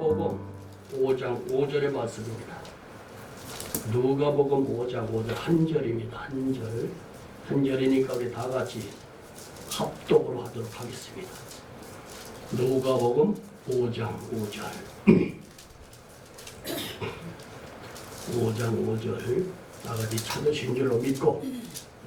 누가복음 5장 5절의 말씀입니다. 누가복음 5장 5절 한 절입니다. 한 절. 한 절이니까 우리 다 같이 합독으로 하도록 하겠습니다. 누가복음 5장 5절 5장 5절 다 같이 찾으신 줄로 믿고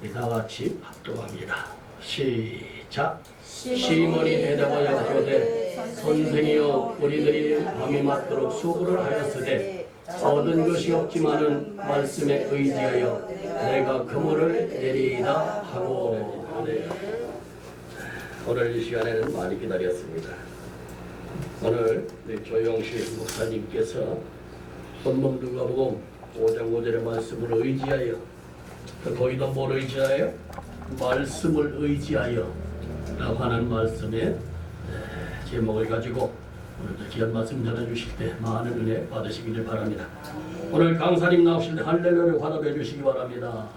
우리 다 같이 합독합니다. 시작. 시몬이 대답하여 가로되 선생이여 우리들이 밤이 맞도록 수고를 하였으되 얻은 것이 없지만은 말씀에 의지하여 내가 그물을 내리이다 하고. 네. 오늘 이 시간에는 많이 기다렸습니다. 오늘 조영식 목사님께서 본문 누가복음 5장 5절의 말씀을 의지하여, 거기다 뭘 의지하여? 말씀을 의지하여 라고 하는 말씀의 제목을 가지고 오늘도 귀한 말씀 전해주실 때 많은 은혜 받으시기를 바랍니다. 오늘 강사님 나오실 때 할렐루야를 화답해 주시기 바랍니다.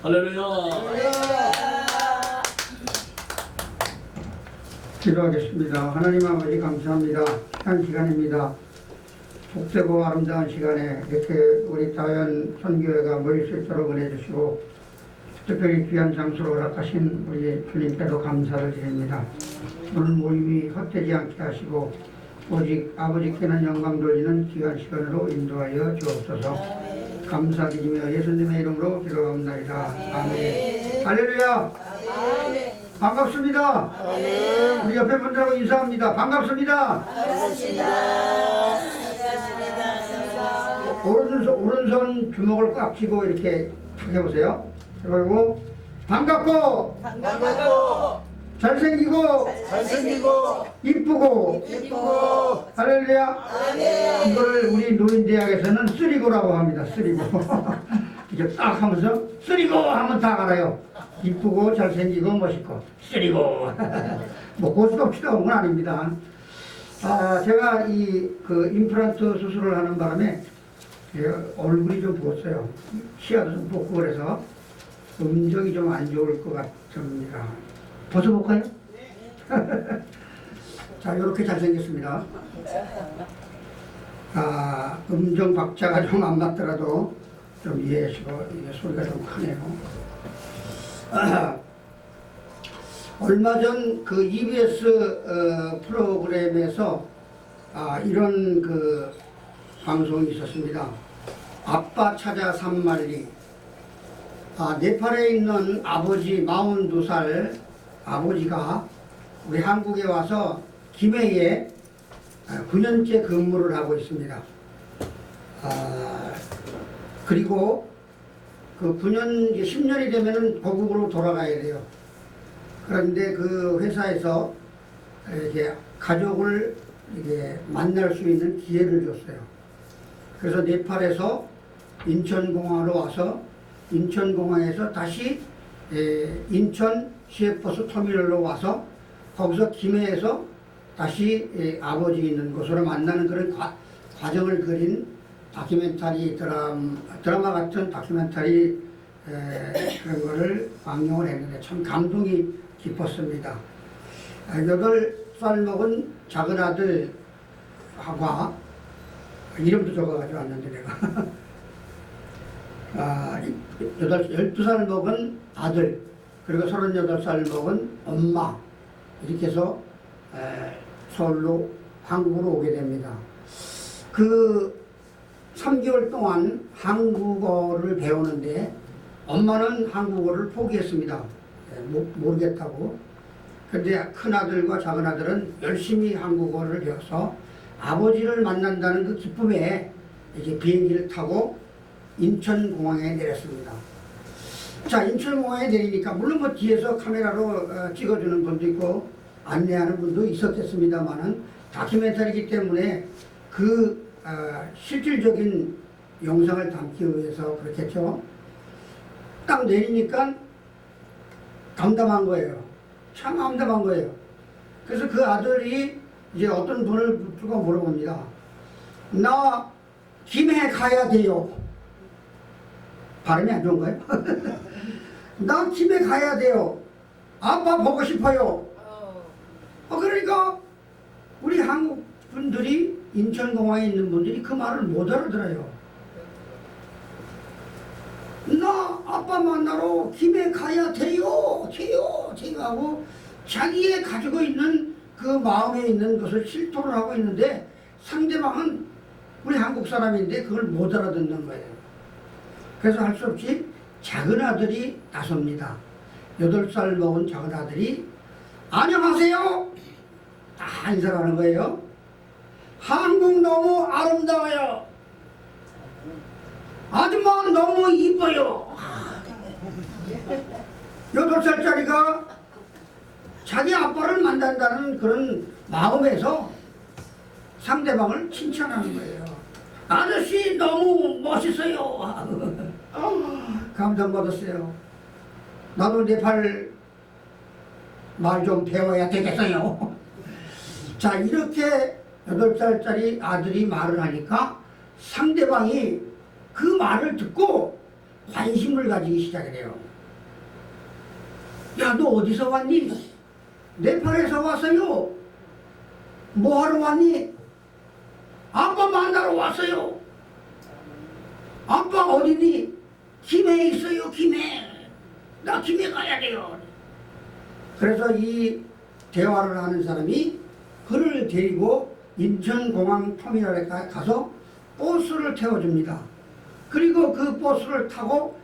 할렐루야. 기도하겠습니다. 하나님 아버지 감사합니다. 귀한 시간입니다. 복되고 아름다운 시간에 이렇게 우리 다연 선교회가 모일 수 있도록 은혜 주시고 특별히 귀한 장소로 허락하신 우리 주님께도 감사를 드립니다. 오늘 모임이 헛되지 않게 하시고 오직 아버지께는 영광 돌리는 귀한 시간으로 인도하여 주옵소서. 감사드리며 예수님의 이름으로 기도합니다. 아멘. 할렐루야. 반갑습니다. 우리 옆에 분들하고 인사합니다. 반갑습니다. 오른손 주먹을 꽉 쥐고 이렇게 탁 해보세요. 그리고 반갑고 잘생기고 이쁘고 할렐루야. 이걸 우리 노인대학에서는 쓰리고라고 합니다. 쓰리고. 이제 딱 하면서 쓰리고 하면 다 알아요. 이쁘고 잘생기고 멋있고 쓰리고. 뭐 고수가 필요한 건 아닙니다. 제가 그 임플란트 수술을 하는 바람에 얼굴이 좀 부었어요. 치아도 좀 붓고 그래서 음정이 좀 안 좋을 것 같습니다. 벗어볼까요? 자, 이렇게 잘생겼습니다. 음정 박자가 좀 안 맞더라도 좀 이해하시고, 이게 소리가 좀 크네요. 얼마 전 그 EBS 프로그램에서 이런 그 방송이 있었습니다. 아빠 찾아 산말리. 네팔에 있는 아버지 42살 아버지가 우리 한국에 와서 김해에 9년째 근무를 하고 있습니다. 그리고 그 9년, 10년이 되면은 고국으로 돌아가야 돼요. 그런데 그 회사에서 이렇게 가족을 이게 만날 수 있는 기회를 줬어요. 그래서 네팔에서 인천공항으로 와서 인천공항에서 다시 인천 시외버스 터미널로 와서 거기서 김해에서 다시 아버지 있는 곳으로 만나는 그런 과정을 그린 다큐멘터리 드라마 같은 다큐멘터리 그런 거를 방영을 했는데 참 감동이 깊었습니다. 8살 먹은 작은 아들 하과 이름도 적어가지고 왔는데 내가 12살 먹은 아들 그리고 38살 먹은 엄마 이렇게 해서 서울로 한국으로 오게 됩니다. 그 3개월 동안 한국어를 배우는데 엄마는 한국어를 포기했습니다. 모르겠다고. 근데 큰아들과 작은아들은 열심히 한국어를 배워서 아버지를 만난다는 그 기쁨에 이제 비행기를 타고 인천공항에 내렸습니다. 자, 인천공항에 내리니까 물론 뭐 뒤에서 카메라로 찍어주는 분도 있고 안내하는 분도 있었겠습니다만은 다큐멘터리이기 때문에 그 실질적인 영상을 담기 위해서 그렇겠죠. 딱 내리니까 담담한 거예요. 참 담담한 거예요. 그래서 그 아들이 이제 어떤 분을 두고 물어봅니다. 나 김해 가야 돼요. 발음이 안 좋은가요? 나 김해 가야 돼요. 아빠 보고 싶어요. 그러니까 우리 한국 분들이 인천공항에 있는 분들이 그 말을 못 알아들어요. 나 아빠 만나러 김해 가야 돼요 하고 자기의 가지고 있는 그 마음에 있는 것을 실토를 하고 있는데 상대방은 우리 한국 사람인데 그걸 못 알아듣는 거예요. 그래서 할 수 없이 작은 아들이 나섭니다. 8살 먹은 작은 아들이 안녕하세요 다 인사를 하는 거예요. 한국 너무 아름다워요. 아줌마 너무 이뻐요. 8살짜리가 자기 아빠를 만난다는 그런 마음에서 상대방을 칭찬하는 거예요. 아저씨 너무 멋있어요. 감동받았어요. 나도 네팔 말 좀 배워야 되겠어요. 자, 이렇게 8살짜리 아들이 말을 하니까 상대방이 그 말을 듣고 관심을 가지기 시작해요. 야, 너 어디서 왔니? 네팔에서 왔어요. 뭐 하러 왔니? 아빠 만나러 왔어요. 아빠 어디니? 김해에 있어요. 김해. 나 김해 가야 돼요. 그래서 이 대화를 하는 사람이 그를 데리고 인천공항 터미널에 가서 버스를 태워줍니다. 그리고 그 버스를 타고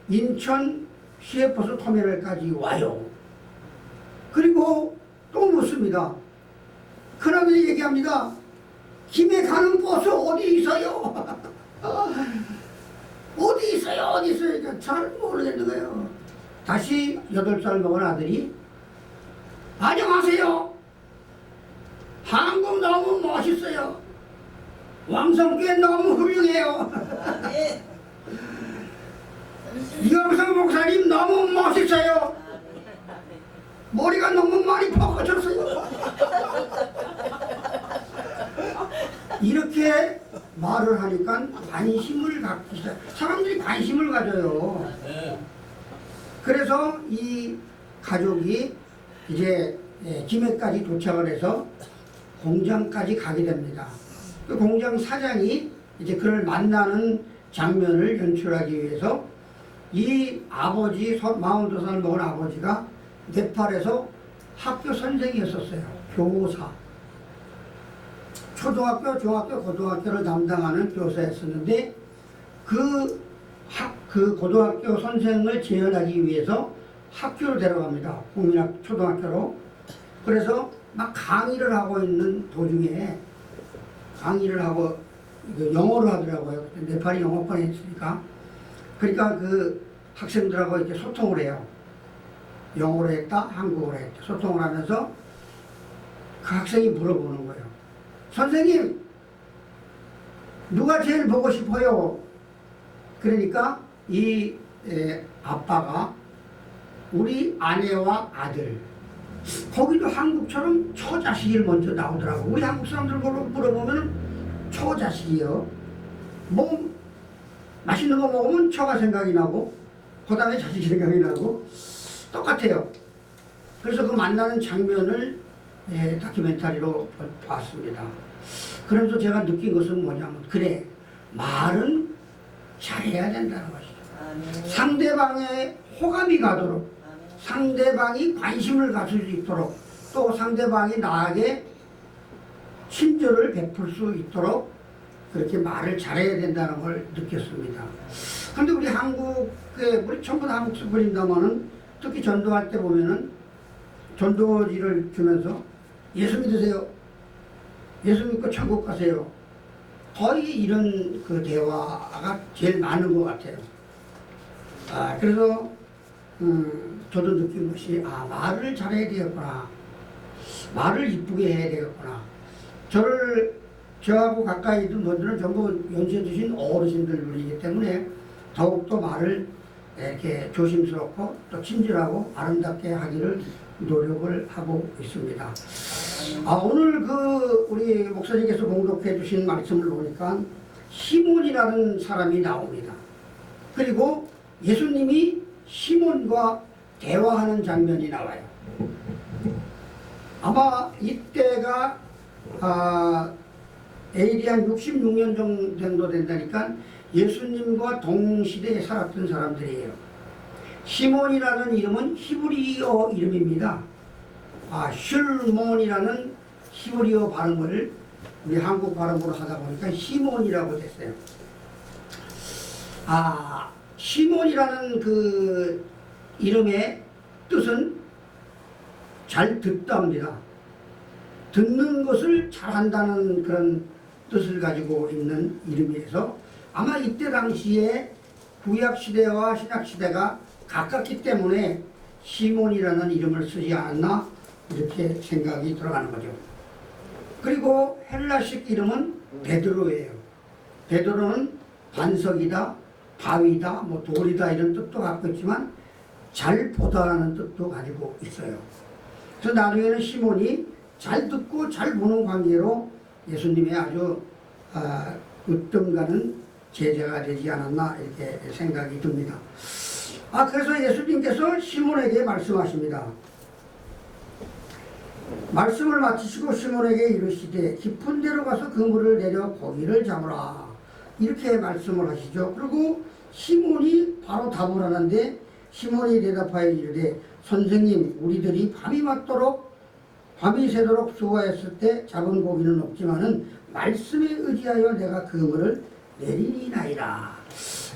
인천 시외버스 터미널까지 와요. 그리고 또 묻습니다. 그러면 얘기합니다. 김해 가는 버스 어디 있어요? 어디 있어요? 어디 있어요? 잘 모르겠는 거예요. 다시 8살 먹은 아들이 안녕하세요. 한국 너무 멋있어요. 왕성교회 너무 훌륭해요. 이영석 목사님 너무 멋있어요. 머리가 너무 많이 벗겨졌어요. 이렇게 말을 하니까 관심을 갖기 시작. 사람들이 관심을 가져요. 그래서 이 가족이 이제 김해까지 도착을 해서 공장까지 가게 됩니다. 그 공장 사장이 이제 그를 만나는 장면을 연출하기 위해서 이 아버지 42살 먹은 아버지가 네팔에서 학교 선생이었었어요. 교사. 초등학교, 중학교, 고등학교를 담당하는 교사였었는데 그 고등학교 선생을 재현하기 위해서 학교로 데려갑니다. 국민학 초등학교로. 그래서 막 강의를 하고 있는 도중에 강의를 하고 영어로 하더라고요. 네팔이 영어권에 있으니까. 그러니까 그 학생들하고 이렇게 소통을 해요. 영어로 했다, 한국어로 했다. 소통을 하면서 그 학생이 물어보는 거예요. 선생님, 누가 제일 보고 싶어요? 그러니까 이 아빠가 우리 아내와 아들, 거기도 한국처럼 처자식이 먼저 나오더라고. 우리 한국 사람들 물어보면 처자식이요. 뭐 맛있는 거 먹으면 처가 생각이 나고 그 다음에 자식 생각이 나고 똑같아요. 그래서 그 만나는 장면을 다큐멘터리로 봤습니다. 그러면서 제가 느낀 것은 뭐냐면 그래, 말은 잘해야 된다는 것이죠. 상대방의 호감이 가도록, 상대방이 관심을 가질 수 있도록, 또 상대방이 나에게 친절을 베풀 수 있도록 그렇게 말을 잘해야 된다는 걸 느꼈습니다. 그런데 우리 한국에, 우리 전부 다 한국 분입니다만은 특히 전도할 때 보면은 전도지를 주면서 예수 믿으세요. 예수 믿고 천국 가세요. 거의 이런 그 대화가 제일 많은 것 같아요. 그래서 저도 느낀 것이 말을 잘해야 되겠구나. 말을 이쁘게 해야 되겠구나. 저하고 가까이 있는 분들은 전부 연세 드신 어르신들이기 때문에 더욱더 말을 이렇게 조심스럽고 또 친절하고 아름답게 하기를 노력을 하고 있습니다. 오늘 우리 목사님께서 공독해 주신 말씀을 보니까 시몬이라는 사람이 나옵니다. 그리고 예수님이 시몬과 대화하는 장면이 나와요. 아마 이때가 AD 한 66년 정도 된다니까 예수님과 동시대에 살았던 사람들이에요. 시몬이라는 이름은 히브리어 이름입니다. 슐몬이라는 히브리어 발음을 우리 한국 발음으로 하다 보니까 시몬이라고 됐어요. 시몬이라는 그 이름의 뜻은 잘 듣다입니다. 듣는 것을 잘한다는 그런 뜻을 가지고 있는 이름이어서 아마 이때 당시에 구약시대와 신약시대가 가깝기 때문에 시몬이라는 이름을 쓰지 않았나 이렇게 생각이 들어가는 거죠. 그리고 헬라식 이름은 베드로예요. 베드로는 반석이다, 바위다, 뭐 돌이다 이런 뜻도 갖고 있지만 잘 보다라는 뜻도 가지고 있어요. 그래서 나중에는 시몬이 잘 듣고 잘 보는 관계로 예수님의 아주 으뜸 가는 제자가 되지 않았나 이렇게 생각이 듭니다. 그래서 예수님께서 시몬에게 말씀하십니다. 말씀을 마치시고 시몬에게 이르시되 깊은 데로 가서 그물을 내려 고기를 잡으라 이렇게 말씀을 하시죠. 그리고 시몬이 바로 답을 하는데 시몬이 대답하여 이르되 선생님 우리들이 밤이 새도록 수고했을 때 잡은 고기는 없지만은 말씀에 의지하여 내가 그물을 내리니나이다.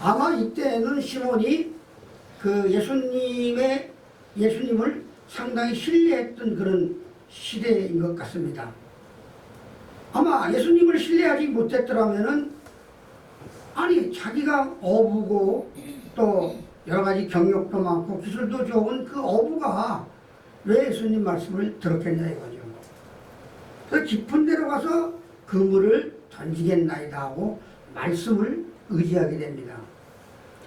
아마 이때는 시몬이 그 예수님을 상당히 신뢰했던 그런 시대인 것 같습니다. 아마 예수님을 신뢰하지 못했더라면은 자기가 어부고 또 여러 가지 경력도 많고 기술도 좋은 그 어부가 왜 예수님 말씀을 들었겠냐 이거죠. 그래서 깊은 데로 가서 그물을 던지겠나이다 하고 말씀을 의지하게 됩니다.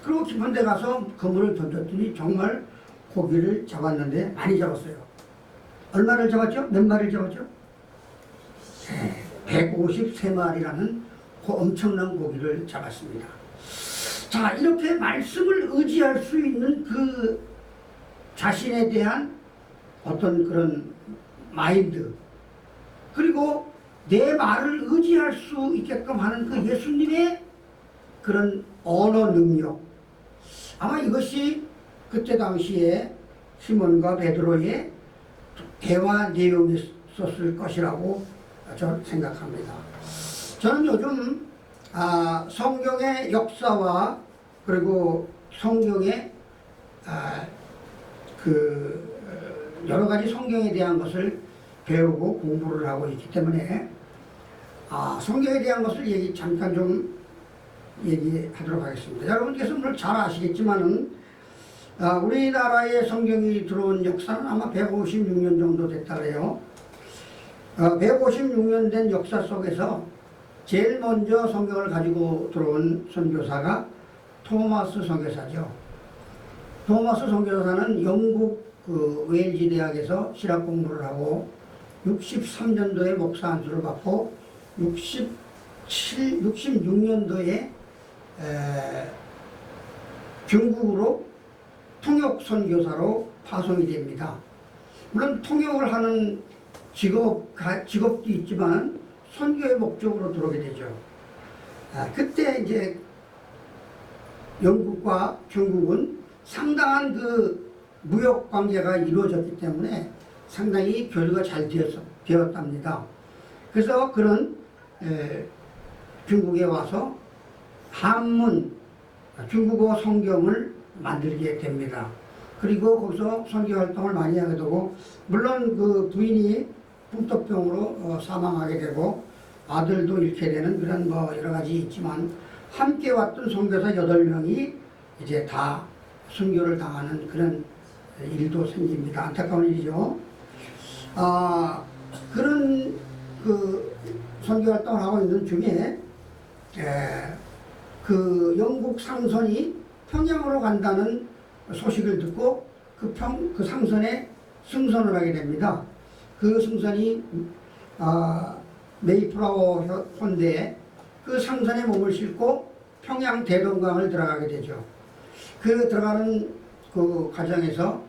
그리고 깊은 데 가서 그물을 던졌더니 정말 고기를 잡았는데 많이 잡았어요. 얼마를 잡았죠? 몇 마리를 잡았죠? 153마리라는 그 엄청난 고기를 잡았습니다. 자, 이렇게 말씀을 의지할 수 있는 그 자신에 대한 어떤 그런 마인드, 그리고 내 말을 의지할 수 있게끔 하는 그 예수님의 그런 언어 능력, 아마 이것이 그때 당시에 시몬과 베드로의 대화 내용이었을 것이라고 저는 생각합니다. 저는 요즘 성경의 역사와 그리고 성경의 여러 가지 성경에 대한 것을 배우고 공부를 하고 있기 때문에 성경에 대한 것을 잠깐 좀 얘기하도록 하겠습니다. 여러분께서 물론 잘 아시겠지만은 우리나라에 성경이 들어온 역사는 아마 156년 정도 됐다 그래요. 156년 된 역사 속에서 제일 먼저 성경을 가지고 들어온 선교사가 토마스 선교사죠. 토마스 선교사는 영국 웨일즈 대학에서 신학 공부를 하고 63년도에 목사 안수를 받고 66년도에 중국으로 통역 선교사로 파송이 됩니다. 물론 통역을 하는 직업도 있지만 선교의 목적으로 들어오게 되죠. 그때 이제 영국과 중국은 상당한 그 무역 관계가 이루어졌기 때문에 상당히 교류가 잘 되었답니다. 그래서 그런 중국에 와서 한문, 중국어 성경을 만들게 됩니다. 그리고 거기서 선교 활동을 많이 하게 되고, 물론 그 부인이 풍토병으로 사망하게 되고 아들도 잃게 되는 그런 여러 가지 있지만, 함께 왔던 선교사 8명이 이제 다 순교를 당하는 그런 일도 생깁니다. 안타까운 일이죠. 그런 그 선교 활동을 하고 있는 중에 그 영국 상선이 평양으로 간다는 소식을 듣고 그 상선에 승선을 하게 됩니다. 그 승선이 메이플라워 현대에 그 상선에 몸을 싣고 평양 대동강을 들어가게 되죠. 그 들어가는 그 과정에서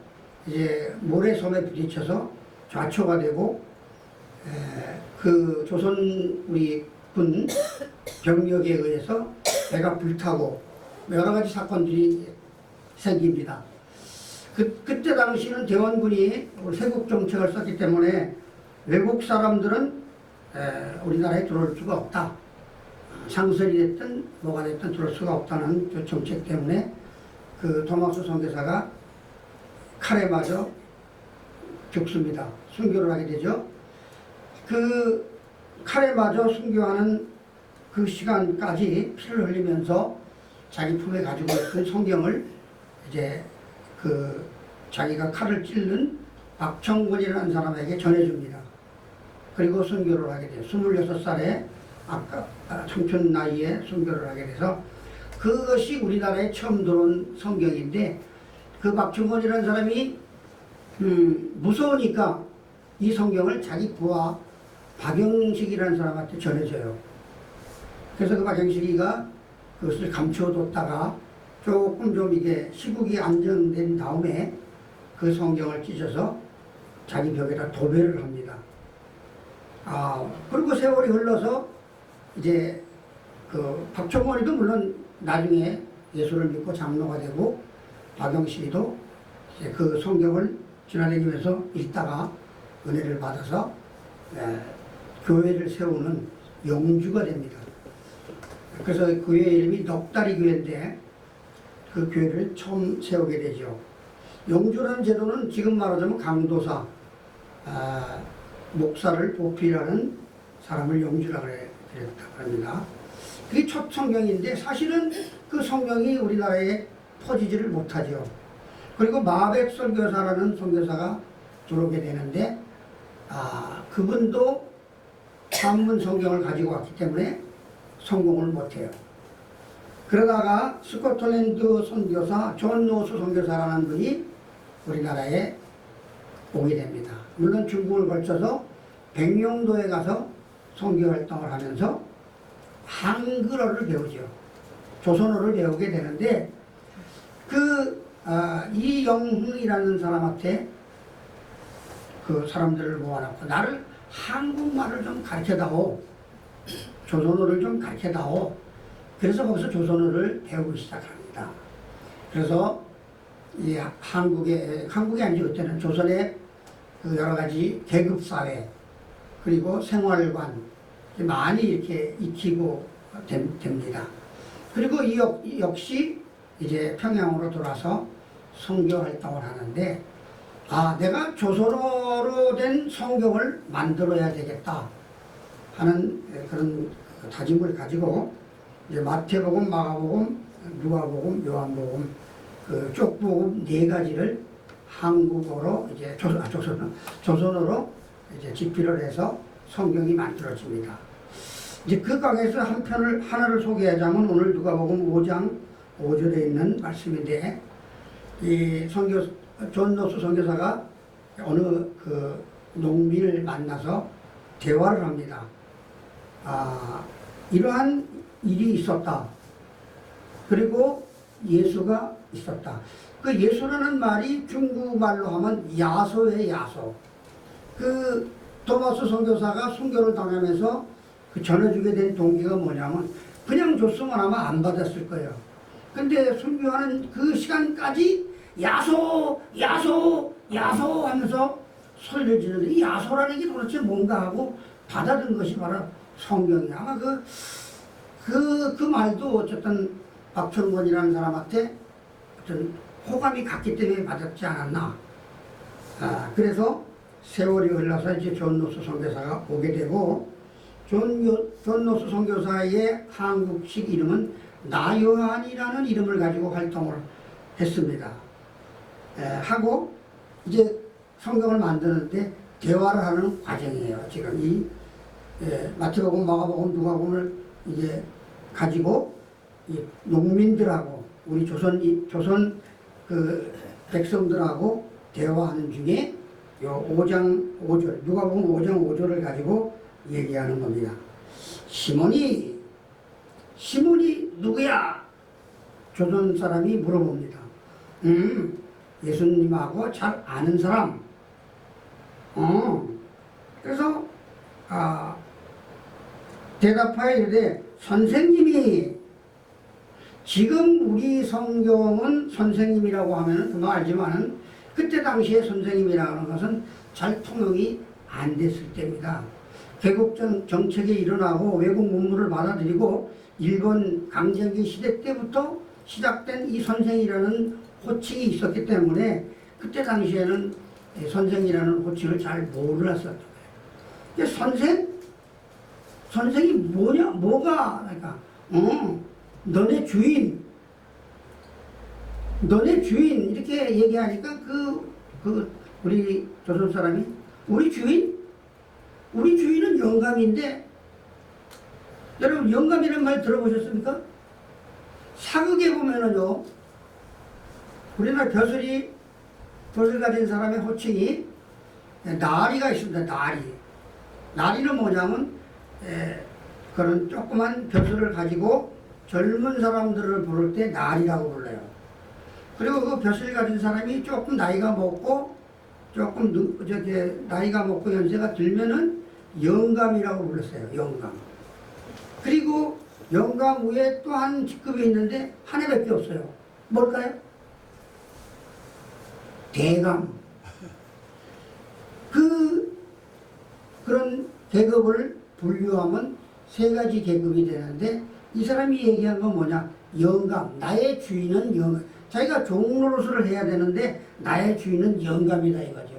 이제 모래섬에 부딪혀서 좌초가 되고 그 조선 우리 군 병력에 의해서 배가 불타고 여러 가지 사건들이 생깁니다. 그때 당시는 대원군이 세국 정책을 썼기 때문에 외국 사람들은 우리나라에 들어올 수가 없다. 상선이 됐든 뭐가 됐든 들어올 수가 없다는 그 정책 때문에 그 토마스 선교사가 칼에 맞아 죽습니다. 순교를 하게 되죠. 그 칼에 맞아 순교하는 그 시간까지 피를 흘리면서 자기 품에 가지고 있던 성경을 이제 그 자기가 칼을 찔른 박청곤이라는 사람에게 전해줍니다. 그리고 순교를 하게 돼요. 26살에 아까 청춘 나이에 순교를 하게 돼서 그것이 우리나라에 처음 들어온 성경인데 그 박청곤이라는 사람이 무서우니까 이 성경을 자기 부하 박영식이라는 사람한테 전해줘요. 그래서 그 박영식이가 그것을 감춰뒀다가 조금 좀 이게 시국이 안정된 다음에 그 성경을 찢어서 자기 벽에다 도배를 합니다. 그리고 세월이 흘러서 이제 그 박청원이도 물론 나중에 예수를 믿고 장로가 되고 박영식이도 이제 그 성경을 지나다니면서 읽다가 은혜를 받아서 교회를 세우는 영주가 됩니다. 그래서 교회 이름이 넉다리 교회인데 그 교회를 처음 세우게 되죠. 영주라는 제도는 지금 말하자면 강도사, 목사를 보필하는 사람을 영주라고 그랬다고 합니다. 그게 첫 성경인데 사실은 그 성경이 우리나라에 퍼지지를 못하죠. 그리고 마백 선교사라는 선교사가 들어오게 되는데 그분도 한문 성경을 가지고 왔기 때문에 성공을 못해요. 그러다가 스코틀랜드 선교사 존 노스 선교사라는 분이 우리나라에 오게 됩니다. 물론 중국을 거쳐서 백령도에 가서 선교 활동을 하면서 한글어를 배우죠. 조선어를 배우게 되는데 이영훈이라는 사람한테 그 사람들을 모아놓고 나를 한국말을 좀 가르쳐다오, 조선어를 좀 가르쳐다오. 그래서 거기서 조선어를 배우기 시작합니다. 그래서 이 한국이 아니죠. 그때는 조선의 그 여러 가지 계급 사회 그리고 생활관 많이 이렇게 익히고 됩니다. 그리고 이 역시 이제 평양으로 돌아서 선교 활동을 하는데 내가 조선어로 된 성경을 만들어야 되겠다 하는 그런 다짐을 가지고 이제 마태복음, 마가복음, 누가복음, 요한복음, 그 쪽복음 4가지를 한국어로 이제 조선어로 이제 집필을 해서 성경이 만들어집니다. 이제 그 가운데서 하나를 소개하자면 오늘 누가복음 5장 5절에 있는 말씀인데 이 존 노스 선교사가 어느 그 농민을 만나서 대화를 합니다. 이러한 일이 있었다. 그리고 예수가 있었다. 그 예수라는 말이 중국말로 하면 야소의 야소. 그 토마스 선교사가 순교를 당하면서 그 전해주게 된 동기가 뭐냐면 그냥 줬으면 아마 안 받았을 거예요. 근데 순교하는 그 시간까지 야소, 야소, 야소 하면서 소리를 지르는데 이 야소라는 게 도대체 뭔가 하고 받아든 것이 바로 성경이야. 아마 그 말도 어쨌든 박철권이라는 사람한테 어떤 호감이 갔기 때문에 받았지 않았나. 그래서 세월이 흘러서 이제 존 노스 선교사가 오게 되고 존 노스 선교사의 한국식 이름은 나요한이라는 이름을 가지고 활동을 했습니다. 하고 이제 성경을 만드는데 대화를 하는 과정이에요. 지금 이 마태복음, 마가복음, 누가복음을 이제 가지고 이 농민들하고 우리 조선 그 백성들하고 대화하는 중에 요 5장 5절, 누가복음 5장 5절을 가지고 얘기하는 겁니다. 시몬이 누구야? 조선 사람이 물어봅니다. 예수님하고 잘 아는 사람. 대답하여 이르되 선생님이, 지금 우리 성경은 선생님이라고 하면 그거 알지만은 그때 당시에 선생님이라는 것은 잘 통용이 안 됐을 때입니다. 개국 정책이 일어나고 외국 문물을 받아들이고 일본 강점기 시대 때부터 시작된 이 선생이라는 호칭이 있었기 때문에 그때 당시에는 선생이라는 호칭을 잘 몰랐었던 거예요. 선생이 뭐냐, 뭐가, 그러니까, 너네 주인, 이렇게 얘기하니까 우리 조선 사람이, 우리 주인은 영감인데, 여러분, 영감이라는 말 들어보셨습니까? 사극에 보면은요, 우리나라 벼슬 가진 사람의 호칭이 나리가 있습니다. 나리는 뭐냐면 그런 조그만 벼슬을 가지고 젊은 사람들을 부를 때 나리라고 불러요. 그리고 그 벼슬 가진 사람이 조금 나이가 먹고 나이가 먹고 연세가 들면은 영감이라고 불렀어요. 영감. 그리고 영감 위에 또 한 직급이 있는데 한 해밖에 없어요. 뭘까요? 대감. 그런 계급을 분류하면 세 가지 계급이 되는데, 이 사람이 얘기한 건 뭐냐? 영감. 나의 주인은 영감. 자기가 종로릇을 해야 되는데 나의 주인은 영감이다 이거죠.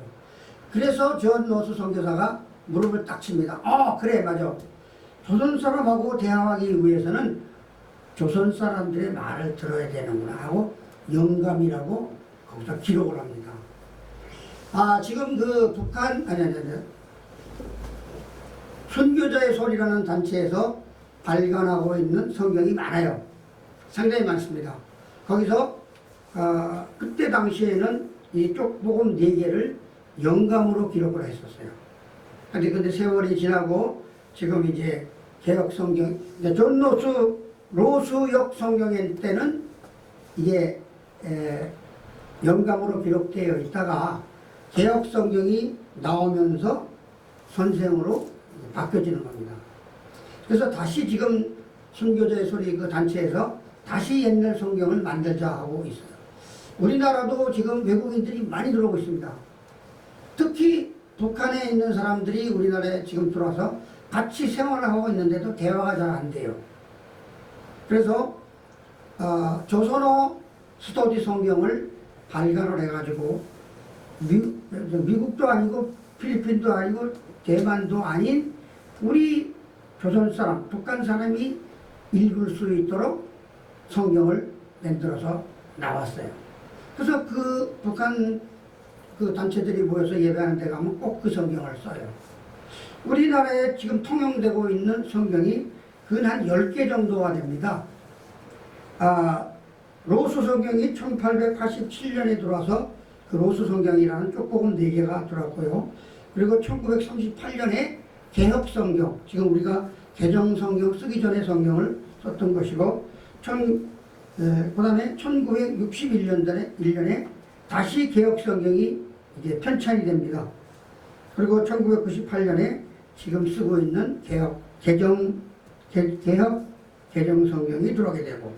그래서 존 노스 선교사가 무릎을 딱 칩니다. 그래, 맞아. 조선 사람하고 대화하기 위해서는 조선 사람들의 말을 들어야 되는구나 하고 영감이라고 거기서 기록을 합니다. 지금 그 북한, 선교자의 소리라는 단체에서 발간하고 있는 성경이 많아요. 상당히 많습니다. 거기서 그때 당시에는 이 쪽복음 4개를 영감으로 기록을 했었어요. 근데 세월이 지나고 지금 이제 개혁 성경, 존 로스역 성경일 때는 이게 영감으로 기록되어 있다가 개혁 성경이 나오면서 선생으로 바뀌어지는 겁니다. 그래서 다시 지금 선교자의 소리 그 단체에서 다시 옛날 성경을 만들자 하고 있어요. 우리나라도 지금 외국인들이 많이 들어오고 있습니다. 특히 북한에 있는 사람들이 우리나라에 지금 들어와서 같이 생활을 하고 있는데도 대화가 잘 안 돼요. 그래서 조선어 스터디 성경을 발간을 해가지고 미국도 아니고 필리핀도 아니고 대만도 아닌 우리 조선 사람, 북한 사람이 읽을 수 있도록 성경을 만들어서 나왔어요. 그래서 그 북한 그 단체들이 모여서 예배하는 데 가면 꼭 그 성경을 써요. 우리나라에 지금 통용되고 있는 성경이 근 한 10개 정도가 됩니다. 로스 성경이 1887년에 들어와서 그 로스 성경이라는 쪽복음 4개가 들어왔고요. 그리고 1938년에 개혁 성경, 지금 우리가 개정 성경 쓰기 전에 성경을 썼던 것이고, 그 다음에 1961년에 다시 개혁 성경이 이제 편찬이 됩니다. 그리고 1998년에 지금 쓰고 있는 개정 성경이 들어오게 되고,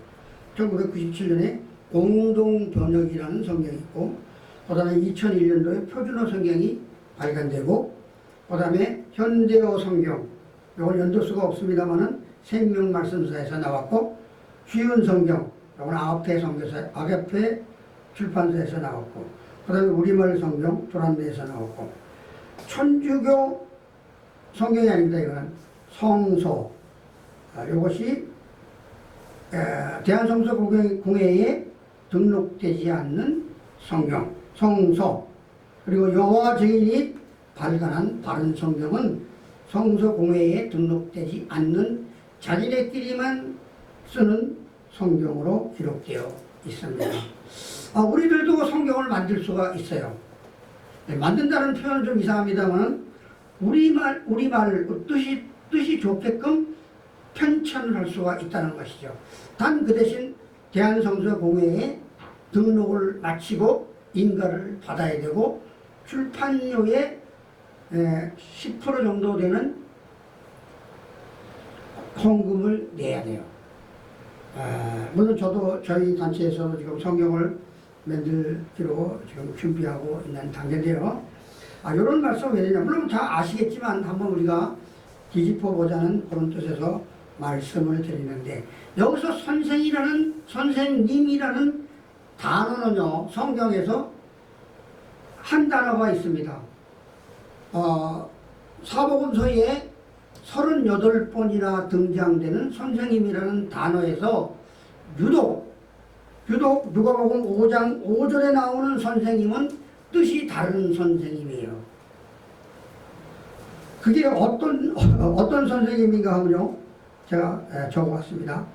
1997년에 공동 번역이라는 성경이 있고, 그 다음에 2001년도에 표준어 성경이 발간되고, 그 다음에 현대어 성경, 이건 연도수가 없습니다만은 생명말씀사에서 나왔고, 쉬운 성경, 이건 아가페 출판사에서 나왔고, 그 다음에 우리말 성경 조란대에서 나왔고, 천주교 성경이 아닙니다. 이거는 성서, 이것이 대한성서공회에 등록되지 않는 성경, 성서, 그리고 여호와 증인이 발간한 바른 성경은 성서공회에 등록되지 않는 자기네끼리만 쓰는 성경으로 기록되어 있습니다. 우리들도 성경을 만들 수가 있어요. 만든다는 표현은 좀 이상합니다만 우리말을 뜻이 좋게끔 편찬을 할 수가 있다는 것이죠. 단 그 대신 대한성서공회에 등록을 마치고 인가를 받아야 되고, 출판료의 10% 정도 되는 헌금을 내야 돼요. 물론 저도 저희 단체에서 지금 성경을 만들기로 지금 준비하고 있는 단계인데요. 이런 말씀 왜 되냐? 물론 다 아시겠지만 한번 우리가 뒤집어 보자는 그런 뜻에서 말씀을 드리는데, 여기서 선생님이라는 단어는요, 성경에서 한 단어가 있습니다. 사복음서에 38번이나 등장되는 선생님이라는 단어에서 유독 누가복음 5장 5절에 나오는 선생님은 뜻이 다른 선생님이에요. 그게 어떤 선생님인가 하면요, 제가 적어왔습니다.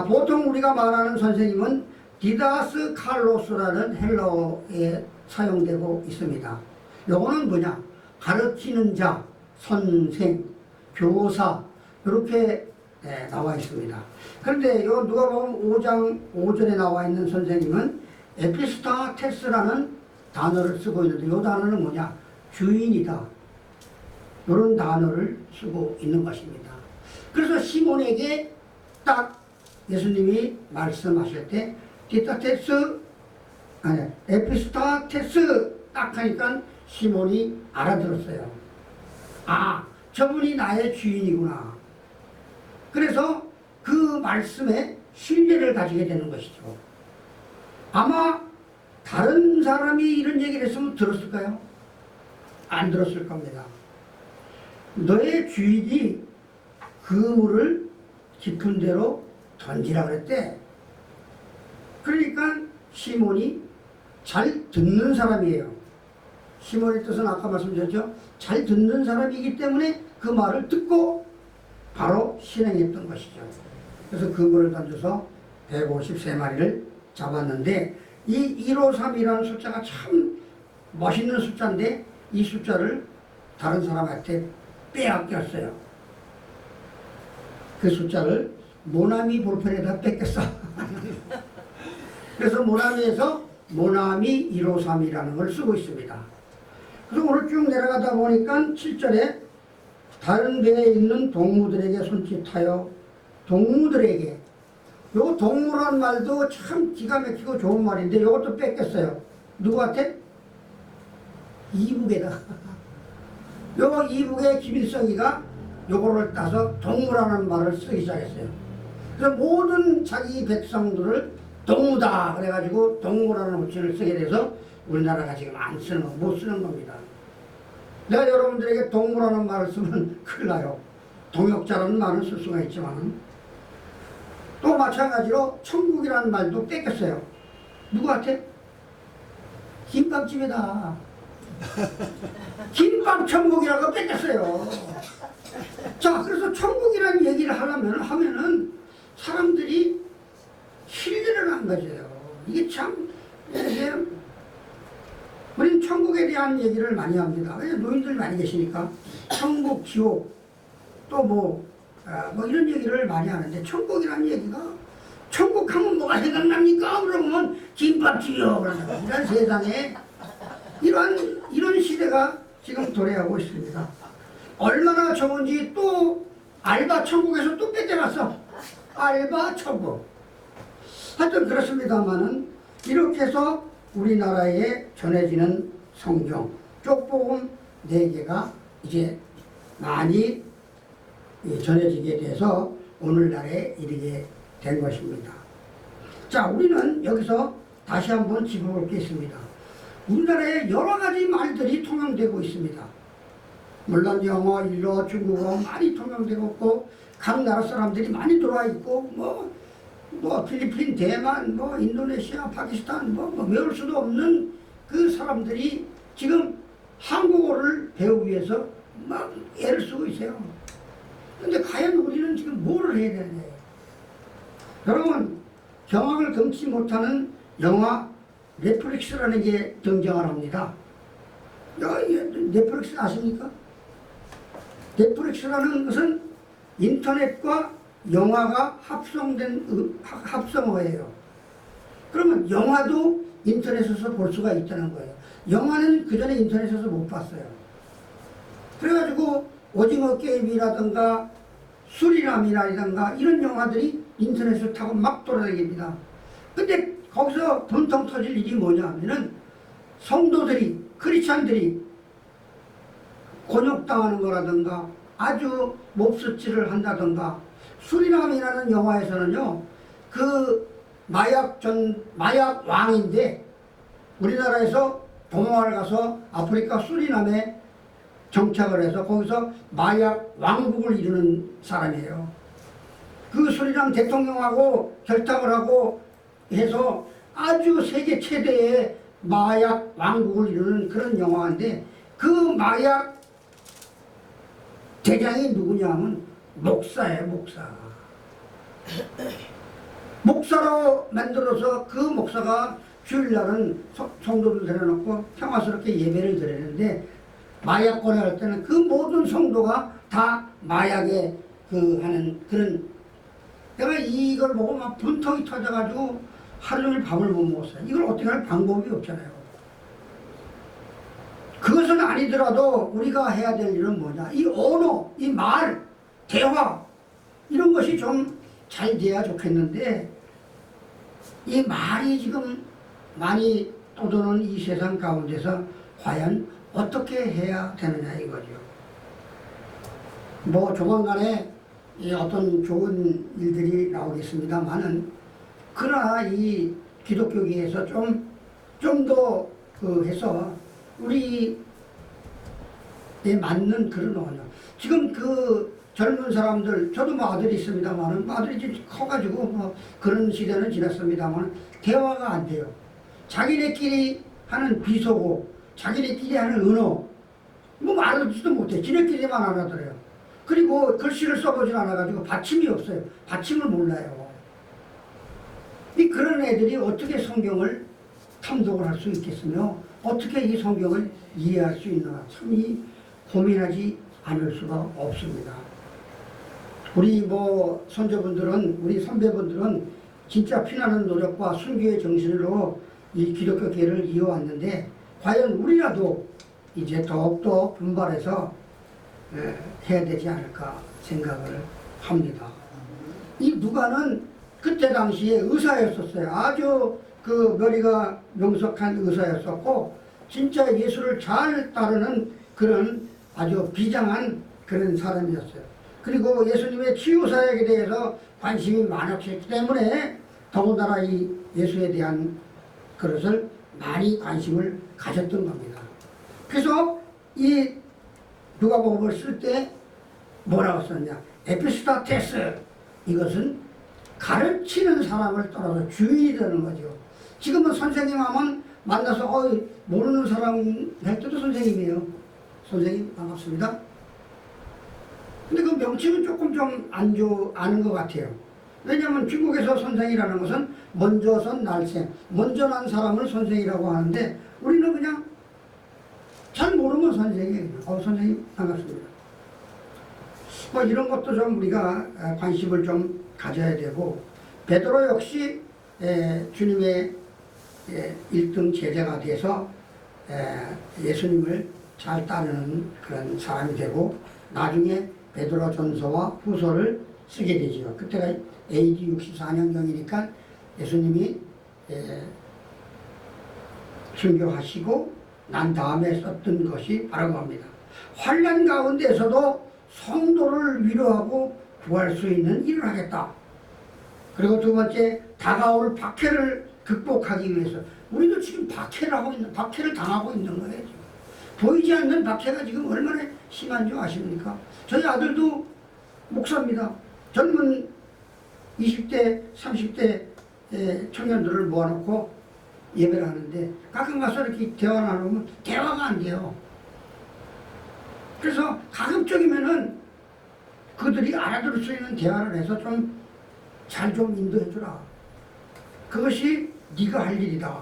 보통 우리가 말하는 선생님은 디다스 칼로스라는 헬라어에 사용되고 있습니다. 요거는 뭐냐? 가르치는 자, 선생, 교사, 이렇게 나와 있습니다. 그런데 요 누가복음 5장 5절에 나와 있는 선생님은 에피스타테스라는 단어를 쓰고 있는데, 이 단어는 뭐냐? 주인이다, 이런 단어를 쓰고 있는 것입니다. 그래서 시몬에게 딱 예수님이 말씀하실 때 에피스타테스 딱 하니까 시몬이 알아들었어요. 저분이 나의 주인이구나. 그래서 그 말씀에 신뢰를 가지게 되는 것이죠. 아마 다른 사람이 이런 얘기를 했으면 들었을까요? 안 들었을 겁니다. 너의 주인이 그물을 깊은 데로 던지라 그랬대. 그러니까 시몬이 잘 듣는 사람이에요. 시몬의 뜻은 아까 말씀드렸죠. 잘 듣는 사람이기 때문에 그 말을 듣고 바로 실행했던 것이죠. 그래서 그물을 던져서 153마리를 잡았는데, 이 153이라는 숫자가 참 멋있는 숫자인데, 이 숫자를 다른 사람한테 빼앗겼어요. 그 숫자를 모나미 볼펜에다 뺏겼어. 그래서 모나미에서 모나미 153이라는 걸 쓰고 있습니다. 그래서 오늘 쭉 내려가다 보니까 7절에 다른 배에 있는 동무들에게 손짓하여, 동무들에게, 요 동무란 말도 참 기가 막히고 좋은 말인데 이것도 뺏겼어요. 누구한테? 이북에다. 요 이북의 김일성이가 요거를 따서 동무라는 말을 쓰기 시작했어요. 그래서 모든 자기 백성들을 동무다 그래가지고 동무라는 호칭을 쓰게 돼서 우리나라가 지금 안 쓰는 거, 못 쓰는 겁니다. 내가 여러분들에게 동무라는 말을 쓰면 큰일 나요. 동역자라는 말을 쓸 수가 있지만, 또 마찬가지로 천국이라는 말도 뺏겼어요. 누구한테? 김밥집에다. 김밥 천국이라고 뺏겼어요. 자, 그래서 천국이라는 얘기를 하면은 사람들이 신뢰를 안 가져요. 이게 참, 우리는 천국에 대한 얘기를 많이 합니다. 노인들 많이 계시니까 천국, 지옥, 또 뭐 이런 얘기를 많이 하는데, 천국이라는 얘기가, 천국 하면 뭐가 생각납니까? 그러면 김밥집이요. 이런 세상에 이런 시대가 지금 도래하고 있습니다. 얼마나 좋은지 또 알바 천국에서 또 뺏겨갔어. 알바 천국. 하여튼 그렇습니다만은, 이렇게 해서 우리나라에 전해지는 성경, 쪽복음 4개가 이제 많이 전해지게 돼서 오늘날에 이르게 된 것입니다. 자, 우리는 여기서 다시 한번 짚어볼 게 있습니다. 우리나라에 여러 가지 말들이 통용되고 있습니다. 물론 영어, 일어, 중국어 많이 통용되고 있고, 각 나라 사람들이 많이 들어와 있고, 뭐 필리핀, 대만, 인도네시아, 파키스탄, 외울 수도 없는 그 사람들이 지금 한국어를 배우기 위해서 막 애를 쓰고 있어요. 근데 과연 우리는 지금 뭐를 해야 되느냐. 여러분, 경악을 금치 못하는 영화 넷플릭스라는 게 등장을 합니다. 넷플릭스 아십니까? 넷플릭스라는 것은 인터넷과 영화가 합성된 합성어예요. 그러면 영화도 인터넷에서 볼 수가 있다는 거예요. 영화는 그 전에 인터넷에서 못 봤어요. 그래가지고 오징어 게임이라든가 수리남이라든가 이런 영화들이 인터넷을 타고 막 돌아다닙니다. 근데 거기서 분통 터질 일이 뭐냐 하면은 성도들이, 크리스찬들이 곤욕당하는 거라든가 아주 몹쓸짓을 한다든가. 수리남이라는 영화에서는요, 그 마약 왕인데 우리나라에서 동호회를 가서 아프리카 수리남에 정착을 해서 거기서 마약 왕국을 이루는 사람이에요. 그 수리남 대통령하고 결탁을 하고 해서 아주 세계 최대의 마약 왕국을 이루는 그런 영화인데, 그 마약 대장이 누구냐 하면 목사예요, 목사. 목사로 만들어서 그 목사가 주일날은 성도들 데려놓고 평화스럽게 예배를 드리는데, 마약 거래할 때는 그 모든 성도가 다 마약에 하는 그런. 내가 이걸 보고 막 분통이 터져가지고 하루 종일 밥을 못 먹었어요. 이걸 어떻게 할 방법이 없잖아요. 그것은 아니더라도 우리가 해야 될 일은 뭐냐. 이 언어, 이 말, 대화, 이런 것이 좀 잘 돼야 좋겠는데, 이 말이 지금 많이 떠도는 이 세상 가운데서 과연 어떻게 해야 되느냐 이거죠. 뭐 조만간에 어떤 좋은 일들이 나오겠습니다만은, 그러나 이 기독교계에서 좀 더 해서 우리에 맞는 그런 언어. 지금 그 젊은 사람들, 저도 뭐 아들이 있습니다만은, 아들이 이제 커가지고 뭐 그런 시대는 지났습니다만 대화가 안 돼요. 자기네끼리 하는 비속어, 자기네끼리 하는 언어, 뭐 말하지도 못해. 지네끼리만 알아들어요. 그리고 글씨를 써보질 않아가지고 받침이 없어요. 받침을 몰라요. 그런 애들이 어떻게 성경을 탐독을 할 수 있겠으며 어떻게 이 성경을 이해할 수 있나, 참 고민하지 않을 수가 없습니다. 우리 뭐 선조분들은, 우리 선배분들은 진짜 피나는 노력과 순교의 정신으로 이 기독교계를 이어왔는데, 과연 우리라도 이제 더욱더 분발해서 해야 되지 않을까 생각을 합니다. 이 누가는 그때 당시에 의사였었어요. 아주 그 머리가 명석한 의사였었고, 진짜 예수를 잘 따르는 그런 아주 비장한 그런 사람이었어요. 그리고 예수님의 치유사역에 대해서 관심이 많았기 때문에 더군다나 이 예수에 대한 그것을 많이 관심을 가졌던 겁니다. 그래서 이 누가복음을 쓸 때 뭐라고 썼냐? 에피스타테스, 이것은 가르치는 사람을 떠나서 주인이라는 거죠. 지금은 선생님 하면 만나서 모르는 사람 할 때도 선생님이에요. 선생님 반갑습니다. 근데 그 명칭은 조금 좀 아는 것 같아요. 왜냐하면 중국에서 선생이라는 것은 먼저 선 날생, 먼저 난 사람을 선생이라고 하는데, 우리는 그냥 잘 모르면 선생이에요. 선생님 반갑습니다. 뭐 이런 것도 좀 우리가 관심을 좀 가져야 되고, 베드로 역시 주님의 1등 제자가 돼서 예수님을 잘 따르는 그런 사람이 되고, 나중에 베드로 전서와 후서를 쓰게 되죠. 그때가 AD 64년경이니까 예수님이 순교하시고 난 다음에 썼던 것이 바로 겁니다. 환난 가운데서도 성도를 위로하고 구할 수 있는 일을 하겠다. 그리고 두 번째, 다가올 박해를 극복하기 위해서. 우리도 지금 박해를 당하고 있는 거예요. 지금. 보이지 않는 박해가 지금 얼마나 심한 줄 아십니까? 저희 아들도 목사입니다. 젊은 20대, 30대 청년들을 모아놓고 예배를 하는데, 가끔 가서 이렇게 대화 나누면 대화가 안 돼요. 그래서 가급적이면은 그들이 알아들을 수 있는 대화를 해서 좀 잘 좀 인도해주라. 그것이 네가 할 일이다.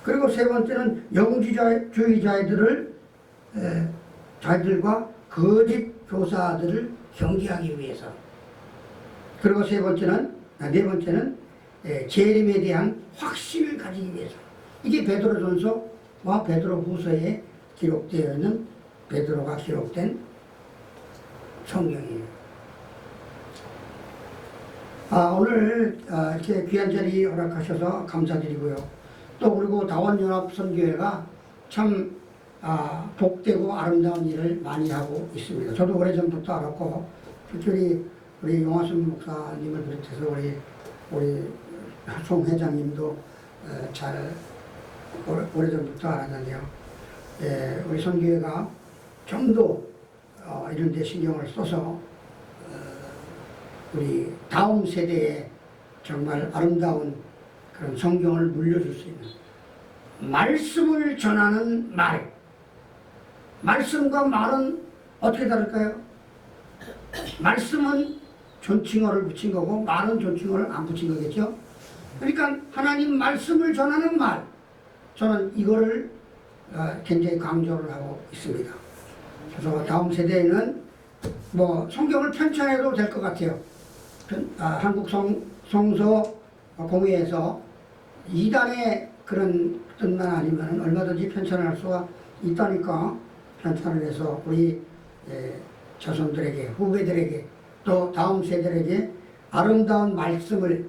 그리고 세 번째는 영주주의자들과 거짓 교사들을 경계하기 위해서. 그리고 네 번째는 재림에 대한 확신을 가지기 위해서. 이게 베드로전서와 베드로후서에 기록되어 있는, 베드로가 기록된 성경이에요. 오늘 이렇게 귀한 자리 허락하셔서 감사드리고요. 또 그리고 다원연합선교회가 참 복되고 아름다운 일을 많이 하고 있습니다. 저도 오래전부터 알았고, 특별히 우리 용화순 목사님을 비롯해서 우리 송 회장님도 잘 오래전부터 알았는데요. 예, 우리 선교회가 좀 더 이런 데 신경을 써서 우리 다음 세대에 정말 아름다운 그런 성경을 물려줄 수 있는 말씀을 전하는 말. 말씀과 말은 어떻게 다를까요? 말씀은 존칭어를 붙인 거고 말은 존칭어를 안 붙인 거겠죠. 그러니까 하나님 말씀을 전하는 말, 저는 이거를 굉장히 강조를 하고 있습니다. 그래서 다음 세대에는 뭐 성경을 편찬해도 될 것 같아요. 한국 성서 공회에서 2단의 그런 뜻만 아니면 얼마든지 편찬을 할 수가 있다니까 편찬을 해서 우리 자손들에게, 후배들에게, 또 다음 세대에게 아름다운 말씀을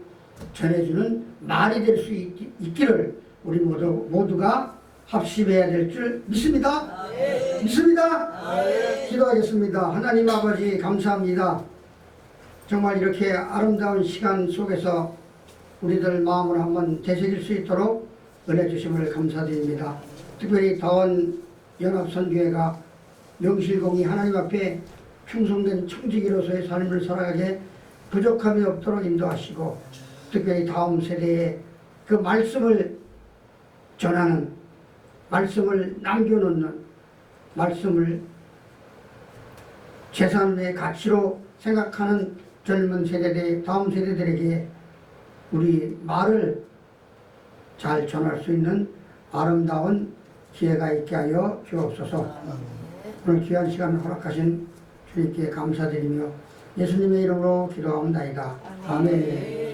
전해주는 말이 될 수 있기를 우리 모두가 합심해야 될 줄 믿습니다. 믿습니다. 기도하겠습니다. 하나님 아버지 감사합니다. 정말 이렇게 아름다운 시간 속에서 우리들 마음을 한번 되새길 수 있도록 은혜 주심을 감사드립니다. 특별히 다원 연합선교회가 명실공히 하나님 앞에 충성된 청지기로서의 삶을 살아가게 부족함이 없도록 인도하시고, 특별히 다음 세대에 그 말씀을 전하는, 말씀을 남겨놓는, 말씀을 재산의 가치로 생각하는 젊은 세대들, 다음 세대들에게 우리 말을 잘 전할 수 있는 아름다운 기회가 있게 하여 주옵소서. 오늘 귀한 시간을 허락하신 주님께 감사드리며 예수님의 이름으로 기도하옵나이다. 아멘.